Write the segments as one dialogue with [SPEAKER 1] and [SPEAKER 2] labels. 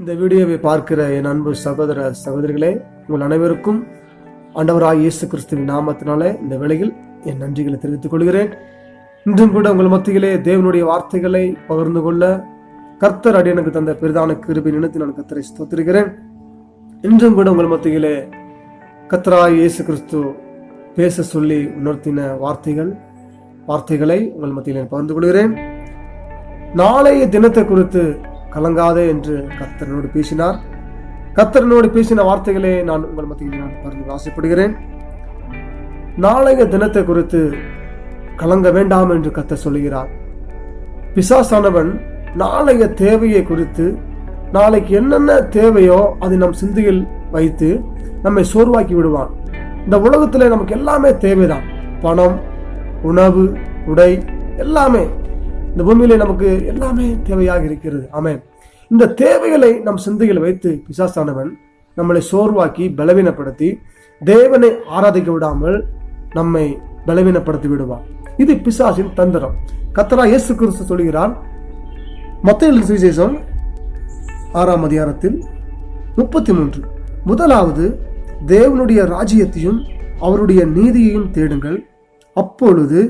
[SPEAKER 1] இந்த வீடியோவை பார்க்கிற என் அன்பு சகோதர சகோதரிகளே, உங்கள் அனைவருக்கும் ஆண்டவராய் இயேசு கிறிஸ்துவின் நாமத்தினாலே இந்த வேளையில் என் நன்றிகளை தெரிவித்துக் கொள்கிறேன். இன்றும் கூட உங்கள் மத்தியிலே தேவனுடைய வார்த்தைகளை பகிர்ந்து கொள்ள கர்த்தர் அடியனுக்கு தந்த பெரிதான கிருபை நினைத்து நான் கர்த்தரை ஸ்தோத்திரிக்கிறேன். இன்றும் கூட உங்கள் மத்தியிலே கர்த்தராய் இயேசு கிறிஸ்து பேச சொல்லி உணர்த்தின வார்த்தைகளை உங்கள் மத்தியிலே பகிர்ந்து கொள்கிறேன். நாளைய தினத்தை குறித்து கலங்காதே என்று கர்த்தரனோடு பேசினார். கர்த்தரனோடு பேசின வார்த்தைகளே நான் உங்கள் மத்தியில் நான் பகிர்ந்து ஆசைப்படுகிறேன். நாளைய தினத்தை குறித்து கலங்க வேண்டாம் என்று கர்த்தர் சொல்லுகிறார். பிசாசானவன் நாளைய தேவையை குறித்து, நாளைக்கு என்னென்ன தேவையோ அதை நம் சிந்தையில் வைத்து நம்மை சோர்வாக்கி விடுவான். இந்த உலகத்துல நமக்கு எல்லாமே தேவைதான். பணம், உணவு, உடை, எல்லாமே இந்த பூமியிலே நமக்கு எல்லாமே தேவையாக இருக்கிறது. ஆமென். இந்த தேவைகளை நம் சிந்தையில் வைத்து பிசாசானவன் நம்மளை சோர்வாக்கி பலவீனப்படுத்தி தேவனை ஆராதிக்க விடாமல் நம்மை பலவீனப்படுத்தி விடுவான். இது பிசாசின் தந்திரம். கர்த்தராகிய இயேசு கிறிஸ்து சொல்கிறார், மத்தேயு சுவிசேஷம் 6ஆம் அதிகாரத்தில் 33, முதலாவது தேவனுடைய ராஜ்யத்தையும் அவருடைய நீதியையும் தேடுங்கள், அப்பொழுது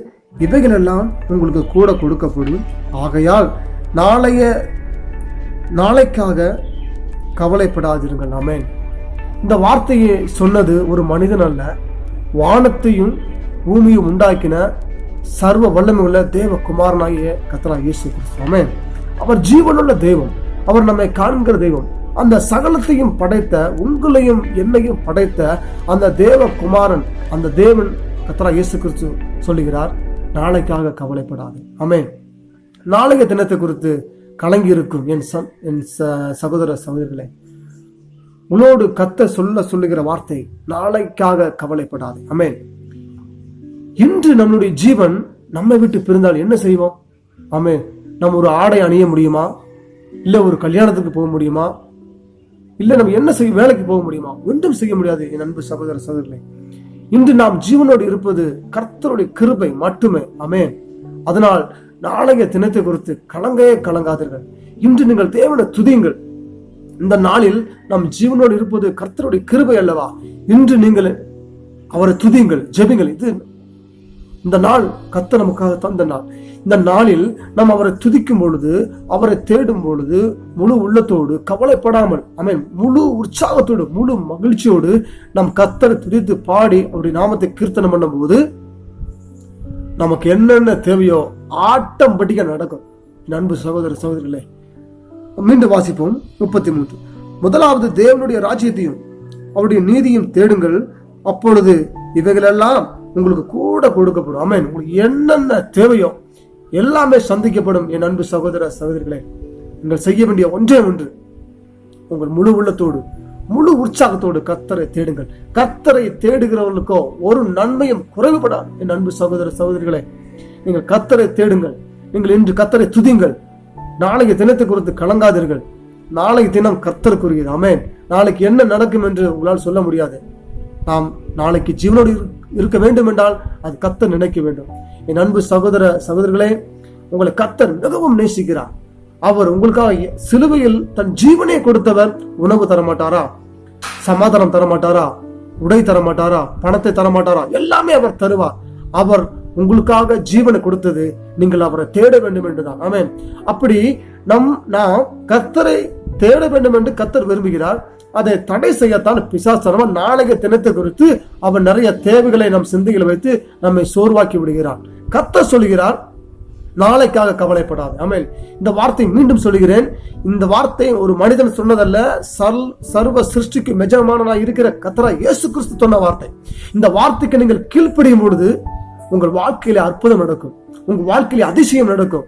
[SPEAKER 1] இவைகளெல்லாம் உங்களுக்கு கூட கொடுக்கப்படும். ஆகையால் நாளைக்காக கவலைப்படாதிருங்கள். ஆமென். இந்த வார்த்தையை சொன்னது ஒரு மனிதன் அல்ல, வானத்தையும் பூமியும் உண்டாக்கின சர்வ வல்லமை உள்ள தேவ குமாரனாகிய கர்த்தராகிய இயேசு கிறிஸ்து. ஆமென். அவர் ஜீவனுள்ள தெய்வம், அவர் நம்மை காண்கிற தெய்வம். அந்த சகலத்தையும் படைத்த, உங்களையும் என்னையும் படைத்த அந்த தேவ குமாரன், அந்த தேவன் கர்த்தராகிய இயேசு கிறிஸ்து சொல்லுகிறார், நாளைக்காக கவலைப்படாது. ஆமென். நாளைய தினத்தை குறித்து கலங்கி இருக்கும் என் சகோதர சகோதரிகளே, உன்னோடு கர்த்தர் சொல்லுகிற வார்த்தை, நாளைக்காக கவலைப்படாது. ஆமென். இன்று நம்முடைய ஜீவன் நம்மை விட்டு பிரிந்தால் என்ன செய்வோம்? ஆமென். நம்ம ஒரு ஆடை அணிய முடியுமா? இல்ல ஒரு கல்யாணத்துக்கு போக முடியுமா? இல்ல நம்ம என்ன வேலைக்கு போக முடியுமா? ஒன்றும் செய்ய முடியாது. என் அன்பு சகோதர சகோதரிகளே, இன்று நாம் ஜீவனோடு இருப்பது கர்த்தருடைய கிருபை மட்டுமே. ஆமென். அதனால் நாளைய தினத்தை குறித்து கலங்காதீர்கள். இன்று நீங்கள் தேவனை துதியுங்கள். இந்த நாளில் நாம் ஜீவனோடு இருப்பது கர்த்தருடைய கிருபை அல்லவா? இன்று நீங்கள் அவரை துதியுங்கள், ஜெபிங்கள். இந்த நாள் கர்த்தர் நமக்காக தந்த நாள். இந்த நாளில் நாம் அவரை துதிக்கும் பொழுது, அவரை தேடும் பொழுது முழு உள்ளத்தோடு, கவலைப்படாமல், ஆமென், முழு உற்சாகத்தோடு, முழு மகிழ்ச்சியோடு நாம் கர்த்தரை துதித்து பாடி அவருடைய நாமத்தை கீர்த்தனம் பண்ணும் போது நமக்கு என்னென்ன தேவையோ ஆட்டம்படிக்க நடக்கும். என் அன்பு சகோதர சகோதரிகளே, மீண்டும் வாசிப்போம். 33, முதலாவது தேவனுடைய ராஜ்யத்தையும் அவருடைய நீதியும் தேடுங்கள், அப்பொழுது இவைகளெல்லாம் உங்களுக்கு கூட கொடுக்கப்படும். ஆமென். உங்களுக்கு என்னென்ன தேவையோ எல்லாமே சந்திக்கப்படும். என் அன்பு சகோதர சகோதரிகளே, நீங்கள் செய்ய வேண்டிய ஒன்றே ஒன்று, உங்கள் முழு உள்ளத்தோடு, முழு உற்சாகத்தோடு கர்த்தரை தேடுங்கள். கர்த்தரை தேடுகிறவர்களுக்கோ ஒரு நன்மையும் குறைவுபடாது. என் அன்பு சகோதர சகோதரிகளே, நீங்கள் கர்த்தரை தேடுங்கள். நீங்கள் இன்று கர்த்தரை துதிங்கள். நாளைக்கு தினத்தை குறித்து கலங்காதீர்கள். நாளைக்கு தினம் கர்த்தருக்குரியது. ஆமென். நாளைக்கு என்ன நடக்கும் என்று உங்களால் சொல்ல முடியாது. நாம் நாளைக்கு ஜீவனோடு இருக்க வேண்டும் என்றால் அது கர்த்தர் நினைக்க வேண்டும். என் அன்பு சகோதர சகோதரிகளே, உங்களை கர்த்தர் மிகவும் நேசிக்கிறார். அவர் உங்களுக்காக சிலுவையில் தன் ஜீவனை கொடுத்தவர். உணவு தரமாட்டாரா? சமாதானம் தரமாட்டாரா? உடை தரமாட்டாரா? பணத்தை தரமாட்டாரா? எல்லாமே அவர் தருவார். அவர் உங்களுக்காக ஜீவனை கொடுத்தது நீங்கள் அவரை தேட வேண்டும் என்றுதான். ஆமென். அப்படி நாம் கர்த்தரை தேட வேண்டும் என்று கர்த்தர் விரும்புகிறார். அதை தடை செய்யத்தான் பிசாசானவன் நாளைய தினத்தை குறித்து அவன் நிறைய தேவைகளை நம் சிந்தையில் வைத்து நம்மை சோர்வாக்கி விடுகிறான். கர்த்தர் சொல்கிறார், நாளைக்காக கவலைப்படாது. ஆமென். இந்த வார்த்தை மீண்டும் சொல்கிறேன். இந்த வார்த்தை ஒரு மனிதன் சொன்னதல்ல, சர்வ சிருஷ்டிக்கு எஜமானனாய் இருக்கிற கர்த்தராகிய இயேசு கிறிஸ்து சொன்ன வார்த்தை. இந்த வார்த்தைக்கு நீங்கள் கீழ்ப்படியும் பொழுது உங்கள் வாழ்க்கையில அற்புதம் நடக்கும், உங்கள் வாழ்க்கையில அதிசயம் நடக்கும்.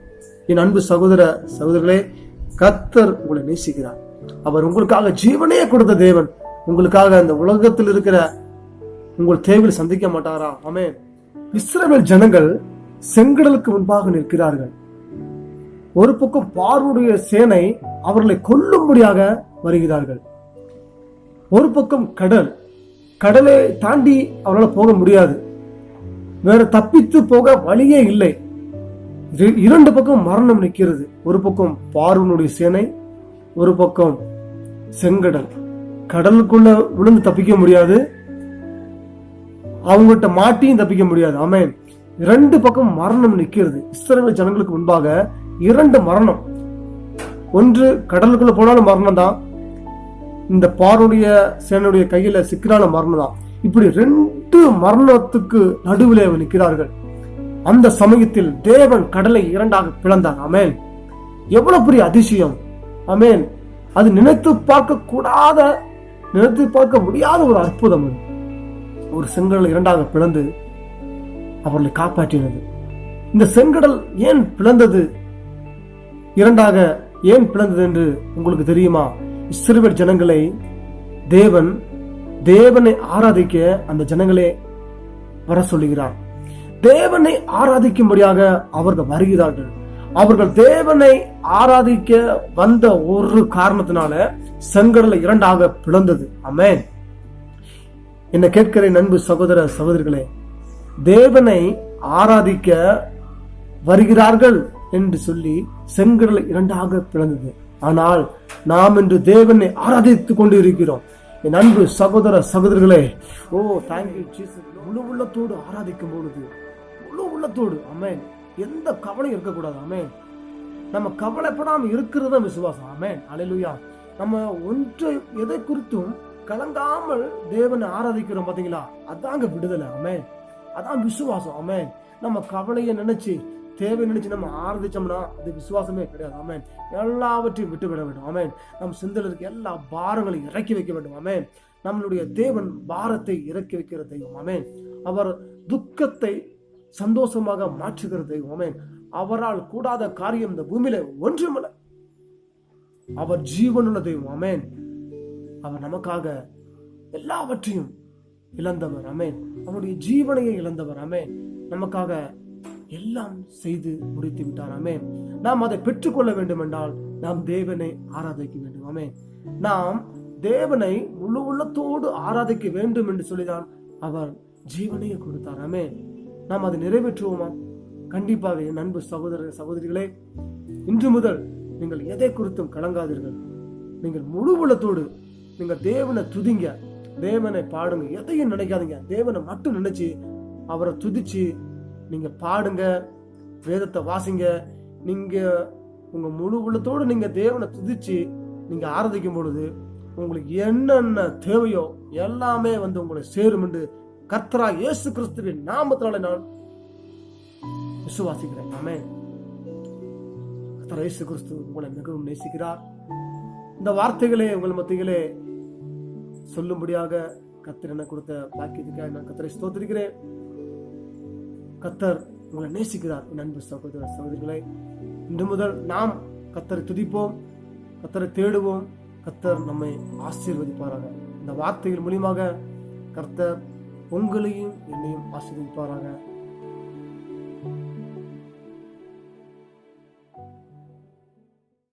[SPEAKER 1] என் அன்பு சகோதர சகோதரர்களே, கர்த்தர் உங்களை நேசிக்கிறார். அவர் உங்களுக்காக ஜீவனையே கொடுத்த தேவன். உங்களுக்காக இந்த உலகத்தில் இருக்கிற உங்கள் தேவையை சந்திக்க மாட்டாரா? ஆமென். இஸ்ரவேல் ஜனங்கள் செங்கடலுக்கு முன்பாக நிற்கிறார்கள். ஒரு பக்கம் பார்வோனுடைய சேனை அவர்களை கொல்லும்படியாக வருகிறார்கள். ஒரு பக்கம் கடலை தாண்டி அவர்களால் போக முடியாது. வேற தப்பித்து போக வழியே இல்லை. இரண்டு பக்கம் மரணம் நிற்கிறது. ஒரு பக்கம் பார்வோனுடைய சேனை, ஒரு பக்கம் செங்கடல், கடலுக்குள்ள விழுந்து தப்பிக்க முடியாது, அவங்ககிட்ட மாட்டியும் தப்பிக்க முடியாது. ஆமென். 2 பக்கம் மரணம் நிக்கிறது. இஸ்ரவேல் ஜனங்களுக்கு முன்பாக 2 மரணம். ஒன்று கடலுக்குள்ள போனாலும் மரணம் தான், இந்த பார்வோனுடைய சேனையுடைய கையில சிக்கினாலும் மரணம் தான். இப்படி 2 மரணத்துக்கு நடுவில் அவர் நிற்கிறார்கள். அந்த சமயத்தில் தேவன் கடலை 2ஆக பிளந்தார். ஆமென். எவ்வளவு பெரிய அதிசயம். ஆமென். அது நினைத்து பார்க்க முடியாத ஒரு அற்புதம். ஒரு செங்கடல் 2ஆக பிளந்து அவர்களை காப்பாற்றினது. இந்த செங்கடல் ஏன் பிளந்தது, 2ஆக ஏன் பிளந்தது என்று உங்களுக்கு தெரியுமா? இஸ்ரவேல் ஜனங்களை தேவனை ஆராதிக்க அந்த ஜனங்களே வர சொல்லுகிறார். தேவனை ஆராதிக்கும்படியாக அவர்கள் வருகிறார்கள். அவர்கள் தேவனை ஆராதிக்க வந்த ஒரு காரணத்தினால செங்கடலை 2ஆக பிளந்தது. ஆமென். என்ன கேட்கிற அன்பு சகோதர சகோதரிகளே, தேவனை ஆராதிக்க வருகிறார்கள் என்று சொல்லி செங்கடலை 2ஆக பிளந்தது. ஆனால் நாம் இன்று தேவனை ஆராதித்துக் கொண்டு இருக்கிறோம். என் அன்பு சகோதர சகோதரிகளே, ஓ தேங்க்யூ ஜீசஸ். முழு உள்ளத்தோடு ஆராதிக்கும் பொழுது, முழு உள்ளத்தோடு, ஆமென், எந்த கவலையும் இருக்கக்கூடாது. ஆமென். நம்ம கவலைப்படாம இருக்கிறது விசுவாசம். ஆமென். அல்லேலூயா. நம்ம ஒன்று எதை குறித்தும் கலங்காமல் தேவனை ஆராதிக்கிறோம் பாத்தீங்களா, அதாங்க விடுதலை. ஆமென். அதான் விசுவாசம். ஆமென். நம்ம கவலையை நினைச்சு தேவை நினைச்சு நம்ம ஆராதிச்சோம்னா அது விசுவாசமே கிடையாது. ஆமென். எல்லாவற்றையும் விட்டு விட வேண்டும். ஆமென். நம் சிந்தையில் இருக்க எல்லா பாரங்களையும் இறக்கி வைக்க வேண்டும். ஆமென். நம்மளுடைய தேவன் பாரத்தை இறக்கி வைக்கிற தெய்வம். ஆமென். அவர் துக்கத்தை சந்தோஷமாக மாற்றுகிற தெய்வம். ஆமென். அவரால் கூடாத காரியம் இந்த பூமியில ஒன்றுமில்லை. அவர் ஜீவனுள்ள தெய்வம். ஆமென். அவர் நமக்காக எல்லாவற்றையும் இழந்தவர். ஆமென். அவருடைய ஜீவனையை இழந்தவர். ஆமென். நமக்காக எல்லாம் செய்து முடித்து விட்டார். ஆமென். நாம் அதை பெற்றுக்கொள்ள வேண்டும் என்றால் நாம் தேவனை ஆராதிக்க வேண்டும். ஆமென். நாம் தேவனை முழு உள்ளத்தோடு ஆராதிக்க வேண்டும் என்று சொல்லிதான் அவர் ஜீவனையை கொடுத்தார். ஆமென். நாம் அதை நிறைவேற்றுவோமா? கண்டிப்பாக. என் அன்பு சகோதர சகோதரிகளே, இன்று முதல் நீங்கள் எதை குறித்தும் கலங்காதீர்கள். நீங்கள் முழு உள்ளத்தோடு நீங்கள் தேவனை துதிங்க, தேவனை பாடுங்க, எதையும் நினைக்காதீங்க. தேவனை மட்டும் நினைச்சு அவரை துதிச்சு நீங்க பாடுங்க, வேதத்தை வாசிங்க. நீங்க உங்க முழு உள்ளத்தோடு நீங்க தேவனை துதிச்சு நீங்க ஆராதிக்கும் பொழுது உங்களுக்கு என்னென்ன தேவையோ எல்லாமே உங்களை சேரும் என்று கர்த்தராகிய இயேசு கிறிஸ்துவின் நாமத்தினாலே நான் விசுவாசிக்கிறேன். ஆமென். கர்த்தர் இயேசு கிறிஸ்து உங்களை மிகவும் நேசிக்கிறார். இந்த வார்த்தைகளே உங்கள் மத்தியிலே சொல்லும்படியாக கர்த்தர் எனக்கு கொடுத்த பாக்கியத்துக்காக நான் கர்த்தரை ஸ்தோத்திரிக்கிறேன். கர்த்தர் உங்களை நேசிக்கிறார். என் அன்பு சகோதர சகோதரிகளை, இன்று முதல் நாம் கர்த்தரை துதிப்போம், கர்த்தரை தேடுவோம். கர்த்தர் நம்மை ஆசீர்வதிப்பாராக. இந்த வார்த்தைகள் மூலியமாக கர்த்தர் உங்களையும் என்னையும் ஆசீர்வதிப்பாராக.